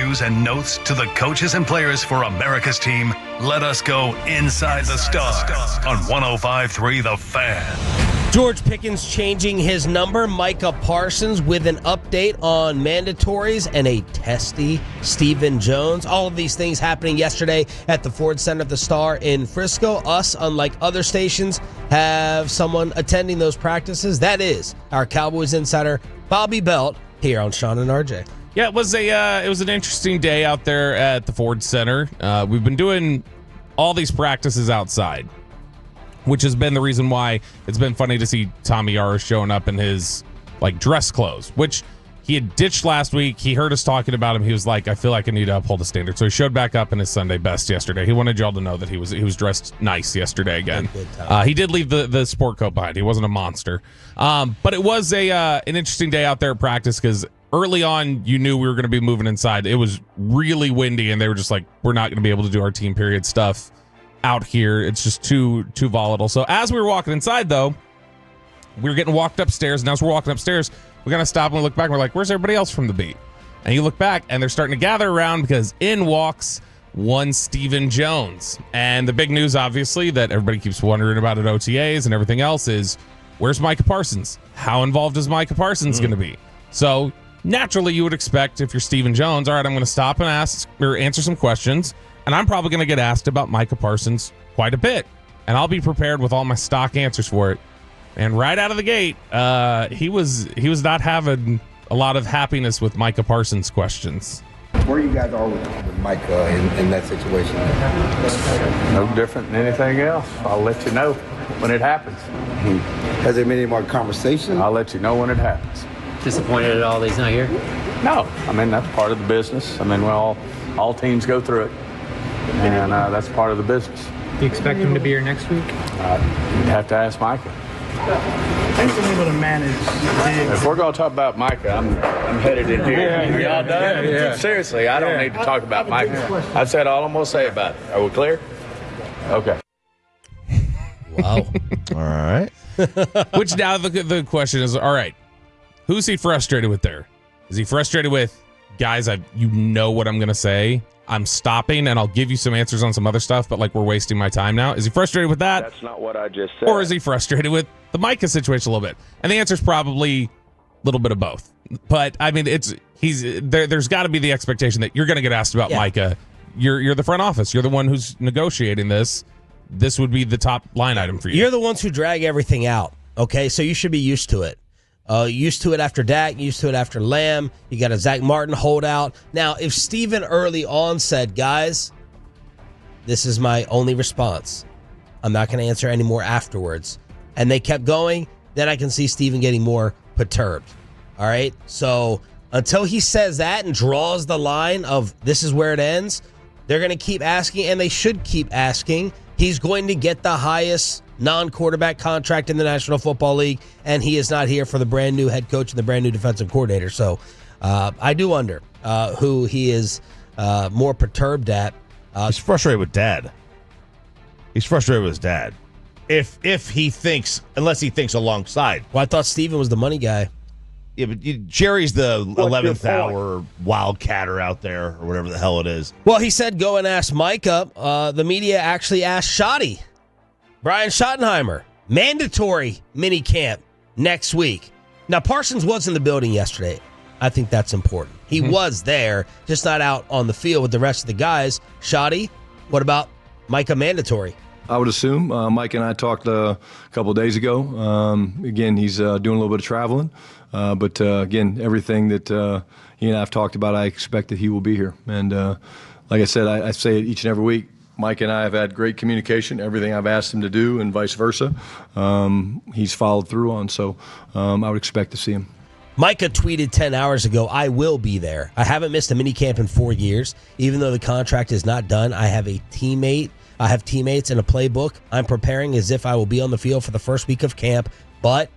interviews and notes to the coaches and players for America's team, let us go inside the stars on 105.3 The Fan. George Pickens changing his number. Micah Parsons with an update on mandatories and a testy Stephen Jones. All of these things happening yesterday at the Ford Center at the Star in Frisco. Us, unlike other stations, have someone attending those practices. That is our Cowboys insider, Bobby Belt, here on Shan and RJ. Yeah, it was an interesting day out there at the Ford Center. We've been doing all these practices outside, which has been the reason why it's been funny to see Tommy Yara showing up in his dress clothes, which he had ditched last week. He heard us talking about him. He was like, I feel like I need to uphold the standard. So he showed back up in his Sunday best yesterday. He wanted y'all to know that he was dressed nice yesterday again. He did leave the sport coat behind. He wasn't a monster. But it was an interesting day out there at practice because early on, you knew we were going to be moving inside. It was really windy, and they were just like, we're not going to be able to do our team period stuff out here. It's just too volatile. So as we were walking inside, though, we were getting walked upstairs, and as we're walking upstairs, we're going to stop and we look back, and we're like, where's everybody else from the beat? And you look back, and they're starting to gather around because in walks one Stephen Jones. And the big news, obviously, that everybody keeps wondering about at OTAs and everything else is, where's Micah Parsons? How involved is Micah Parsons going to be? So naturally, you would expect if you're Stephen Jones, all right, I'm going to stop and ask or answer some questions, and I'm probably going to get asked about Micah Parsons quite a bit, and I'll be prepared with all my stock answers for it. And right out of the gate, he was not having a lot of happiness with Micah Parsons' questions. Where you guys are with Micah in that situation? No different than anything else. I'll let you know when it happens. Has there been any more conversation? I'll let you know when it happens. Disappointed at all that he's not here? No, I mean, that's part of the business. I mean, all teams go through it, and that's part of the business. Do you expect him to be here next week? You'd have to ask Micah. He's been able to manage. If we're going to talk about Micah, I'm headed in here. Y'all done? Yeah. Seriously, I don't need to talk about Micah. I've said all I'm going to say about it. Are we clear? Okay. Wow. All right. Which now the question is, all right, who's he frustrated with there? Is he frustrated with, guys, you know what I'm going to say? I'm stopping, and I'll give you some answers on some other stuff, but we're wasting my time now. Is he frustrated with that? That's not what I just said. Or is he frustrated with the Micah situation a little bit? And the answer is probably a little bit of both. But, I mean, there's got to be the expectation that you're going to get asked about Micah. You're the front office. You're the one who's negotiating this. This would be the top line item for you. You're the ones who drag everything out, okay? So you should be used to it. Used to it after Dak, used to it after Lamb. You got a Zach Martin holdout. Now, if Steven early on said, guys, this is my only response, I'm not going to answer any more afterwards, and they kept going, then I can see Steven getting more perturbed. All right? So until he says that and draws the line of this is where it ends, they're going to keep asking, and they should keep asking. He's going to get the highest non-quarterback contract in the National Football League, and he is not here for the brand new head coach and the brand new defensive coordinator. So I do wonder who he is more perturbed at. He's frustrated with Dad. He's frustrated with his dad. If he thinks, unless he thinks alongside. Well, I thought Steven was the money guy. Yeah, but Jerry's the 11th hour wildcatter out there, or whatever the hell it is. Well, he said go and ask Micah. The media actually asked Shoddy. Brian Schottenheimer, mandatory mini camp next week. Now, Parsons was in the building yesterday. I think that's important. He was there, just not out on the field with the rest of the guys. Shoddy, what about Micah mandatory? I would assume. Mike and I talked a couple of days ago. Again, he's doing a little bit of traveling. But again, everything that he and I have talked about, I expect that he will be here. And like I said, I say it each and every week. Mike and I have had great communication. Everything I've asked him to do and vice versa, he's followed through on. So I would expect to see him. Micah tweeted 10 hours ago, I will be there. I haven't missed a minicamp in 4 years. Even though the contract is not done, I have teammates and a playbook. I'm preparing as if I will be on the field for the first week of camp, but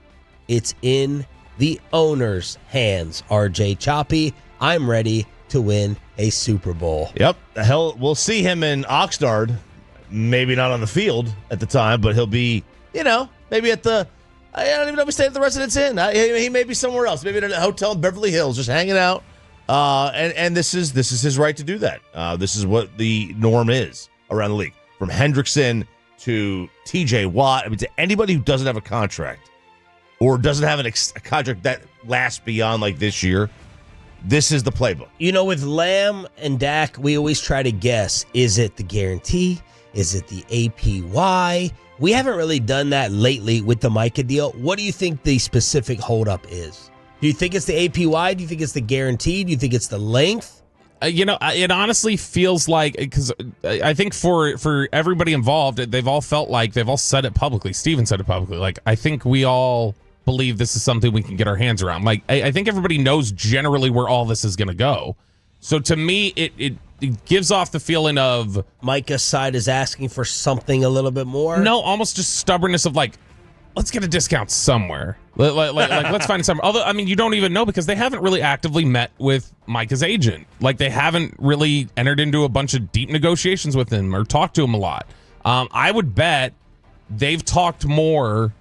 it's in the owner's hands, RJ Choppy. I'm ready to win a Super Bowl. Yep. Hell, we'll see him in Oxnard. Maybe not on the field at the time, but he'll be, maybe at the, I don't even know if he stayed at the Residence Inn. He may be somewhere else. Maybe at a hotel in Beverly Hills, just hanging out And this is his right to do that. This is what the norm is around the league. From Hendrickson to TJ Watt, I mean, to anybody who doesn't have a contract or doesn't have a contract that lasts beyond like this year, this is the playbook. You know, with Lamb and Dak, we always try to guess, is it the guarantee? Is it the APY? We haven't really done that lately with the Micah deal. What do you think the specific holdup is? Do you think it's the APY? Do you think it's the guarantee? Do you think it's the length? It honestly feels like, because I think for everybody involved, they've all felt like they've all said it publicly. Steven said it publicly. Like, I think we all believe this is something we can get our hands around. Like, I think everybody knows generally where all this is going to go. So to me, it gives off the feeling of Micah's side is asking for something a little bit more. No, almost just stubbornness of like, let's get a discount somewhere. Like let's find somewhere. Although, I mean, you don't even know because they haven't really actively met with Micah's agent. Like, they haven't really entered into a bunch of deep negotiations with him or talked to him a lot. I would bet they've talked more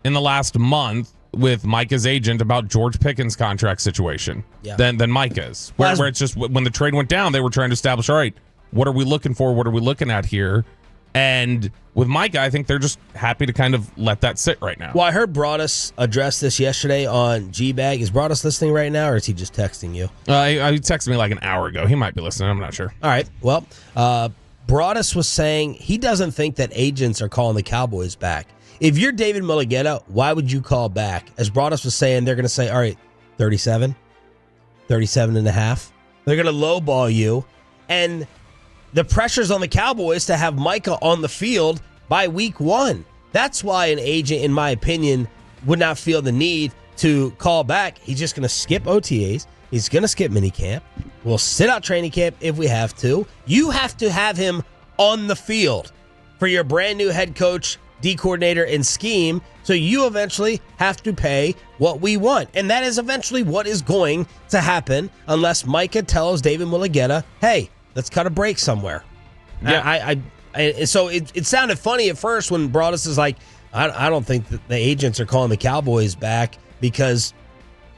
in the last month with Micah's agent about George Pickens' contract situation than Micah's. Where it's just when the trade went down, they were trying to establish, all right, what are we looking for? What are we looking at here? And with Micah, I think they're just happy to kind of let that sit right now. Well, I heard Broadus address this yesterday on G-Bag. Is Broadus listening right now, or is he just texting you? He texted me like an hour ago. He might be listening. I'm not sure. All right. Well, Broadus was saying he doesn't think that agents are calling the Cowboys back. If you're David Mulligeta, why would you call back? As Broadus was saying, they're going to say, all right, 37 and a half. They're going to lowball you. And the pressure's on the Cowboys to have Micah on the field by week 1. That's why an agent, in my opinion, would not feel the need to call back. He's just going to skip OTAs. He's going to skip minicamp. We'll sit out training camp if we have to. You have to have him on the field for your brand new head coach, D coordinator, and scheme. So you eventually have to pay what we want. And that is eventually what is going to happen unless Micah tells David Mulligeta, hey, let's cut a break somewhere. Yeah. So it sounded funny at first when Broadus is like, I don't think that the agents are calling the Cowboys back because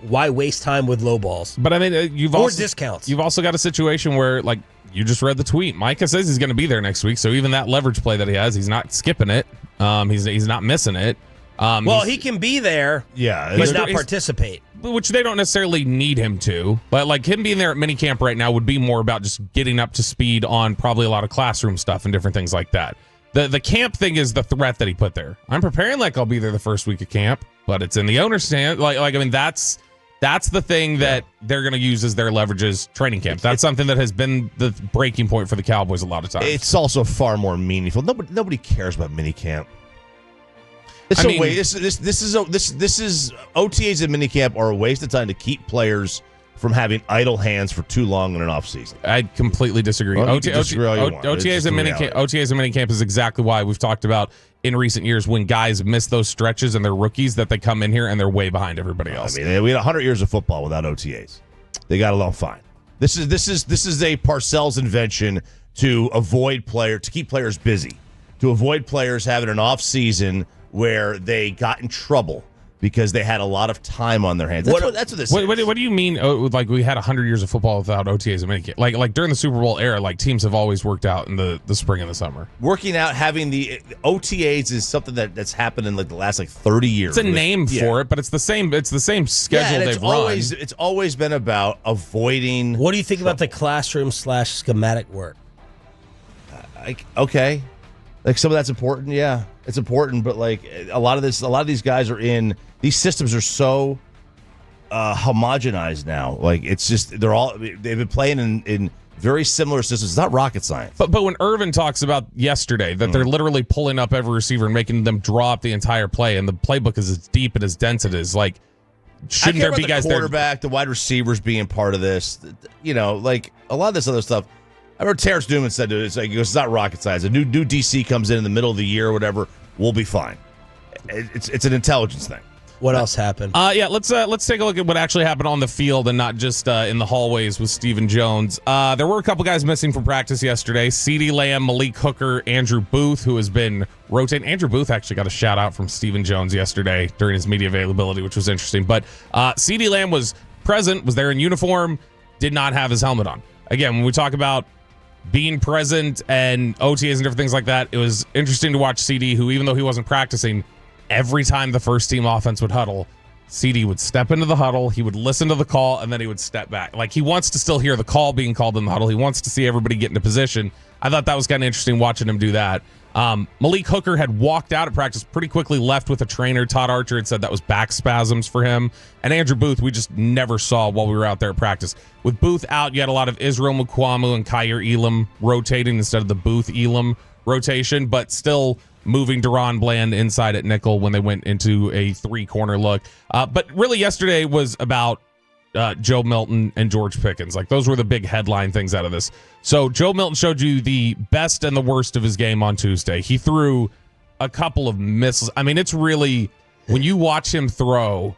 why waste time with low balls? But I mean, discounts. You've also got a situation where, like, you just read the tweet. Micah says he's going to be there next week, so even that leverage play that he has, he's not skipping it. He's not missing it. He can be there, but not participate. Which they don't necessarily need him to. But like him being there at minicamp right now would be more about just getting up to speed on probably a lot of classroom stuff and different things like that. The camp thing is the threat that he put there. I'm preparing like I'll be there the first week of camp, but it's in the owner's stand. I mean, that's the thing that they're going to use as their leverage is training camp. That's something that has been the breaking point for the Cowboys a lot of times. It's also far more meaningful. Nobody cares about minicamp. This is OTAs and minicamp are a waste of time to keep players from having idle hands for too long in an offseason. I completely disagree. Well, OTAs and minicamp is exactly why we've talked about in recent years when guys miss those stretches and they're rookies that they come in here and they're way behind everybody else. I mean, we had 100 years of football without OTAs. They got along fine. This is a Parcells invention to keep players busy, to avoid players having an off season where they got in trouble because they had a lot of time on their hands. That's what this is. What do you mean? Like we had 100 years of football without OTAs and minicamp? Like during the Super Bowl era, like teams have always worked out in the spring and the summer. Working out, having the OTAs is something that's happened in like the last 30 years. It's a name for it, but it's the same. It's the same schedule they've run. It's always been about avoiding. What do you think about the classroom / schematic work? Okay. Like some of that's important, yeah, it's important. But like a lot of these guys are in these systems are so homogenized now. Like it's just they've been playing in very similar systems. It's not rocket science. But when Irvin talks about yesterday that they're literally pulling up every receiver and making them draw up the entire play, and the playbook is as deep and as dense it is, like shouldn't there be guys there? The quarterback, the wide receivers being part of this, like a lot of this other stuff. I remember Terrence Newman said to it, it's not rocket science. A new DC comes in the middle of the year or whatever, we'll be fine. It's an intelligence thing. What else happened? Let's take a look at what actually happened on the field and not just in the hallways with Stephen Jones. There were a couple guys missing from practice yesterday. CeeDee Lamb, Malik Hooker, Andrew Booth, who has been rotating. Andrew Booth actually got a shout out from Stephen Jones yesterday during his media availability, which was interesting. But CeeDee Lamb was present, was there in uniform. did not have his helmet on. Again, when we talk about being present and OTAs and different things like that, it was interesting to watch CD, who, even though he wasn't practicing, every time the first team offense would huddle, CD would step into the huddle, he would listen to the call, and then he would step back. Like, he wants to still hear the call being called in the huddle. He wants to see everybody get into position. I thought that was kind of interesting watching him do that. Malik Hooker had walked out of practice, pretty quickly left with a trainer. Todd Archer had said that was back spasms for him. And Andrew Booth, we just never saw while we were out there at practice. With Booth out, you had a lot of Israel Mukwamu and Kyer Elam rotating instead of the Booth-Elam rotation, but still moving Deron Bland inside at nickel when they went into a three-corner look. But really yesterday was about Joe Milton and George Pickens. Like, those were the big headline things out of this. So Joe Milton showed you the best and the worst of his game on Tuesday. He threw a couple of misses. I mean, it's really, when you watch him throw,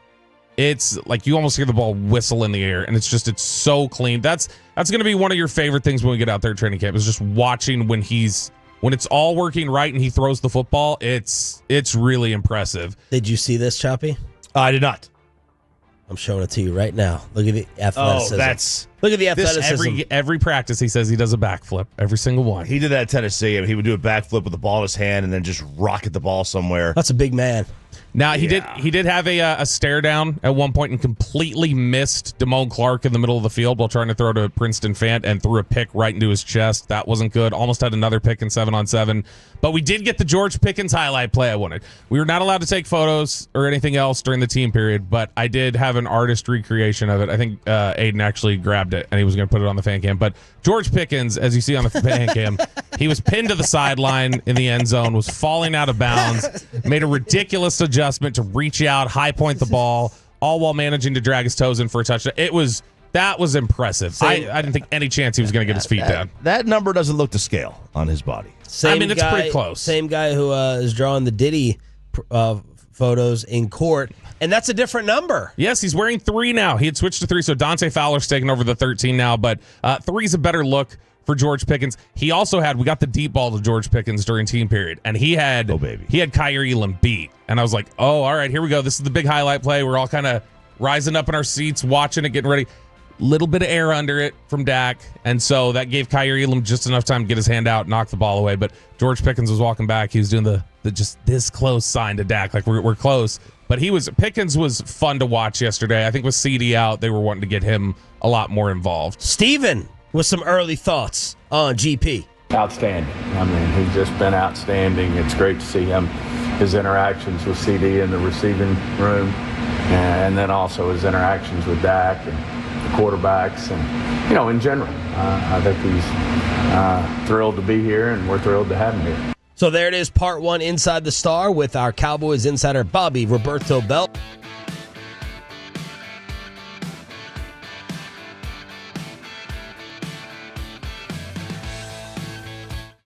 it's like you almost hear the ball whistle in the air, and it's so clean. That's going to be one of your favorite things when we get out there at training camp, is just watching when it's all working right and he throws the football. It's really impressive. Did you see this, Choppy? I did not. I'm showing it to you right now. Look at the athleticism. Look at the athleticism. Every practice he says he does a backflip. Every single one. He did that at Tennessee. I mean, he would do a backflip with the ball in his hand and then just rocket the ball somewhere. That's a big man. Now, he did have a stare down at one point and completely missed Damone Clark in the middle of the field while trying to throw to Princeton Fant and threw a pick right into his chest. That wasn't good. Almost had another pick in 7-on-7. But we did get the George Pickens highlight play I wanted. We were not allowed to take photos or anything else during the team period, but I did have an artist recreation of it. I think Aiden actually grabbed it and he was going to put it on the fan cam. But George Pickens, as you see on the fan cam, he was pinned to the sideline in the end zone, was falling out of bounds, made a ridiculous adjustment to reach out, high point the ball, all while managing to drag his toes in for a touchdown. That was impressive. I didn't think any chance he was going to get his feet down. That number doesn't look to scale on his body. It's pretty close. Same guy who is drawing the Diddy photos in court, and that's a different number. Yes, he's wearing 3 now. He had switched to 3, so Dante Fowler's taking over the 13 now, but 3's a better look for George Pickens. He also we got the deep ball to George Pickens during team period, and he had Kyer Elam beat. And I was like, oh, all right, here we go. This is the big highlight play. We're all kind of rising up in our seats, watching it, getting ready. Little bit of air under it from Dak, and so that gave Kyer Elam just enough time to get his hand out, knock the ball away. But George Pickens was walking back. He was doing the just this close sign to Dak, like we're close. But Pickens was fun to watch yesterday. I think with CD out, they were wanting to get him a lot more involved. Steven, with some early thoughts on GP. Outstanding. I mean, he's just been outstanding. It's great to see him, his interactions with CD in the receiving room, and then also his interactions with Dak and the quarterbacks, and in general, I think he's thrilled to be here, and we're thrilled to have him here. So there it is, part 1 Inside the Star with our Cowboys insider Bobby Roberto Belt.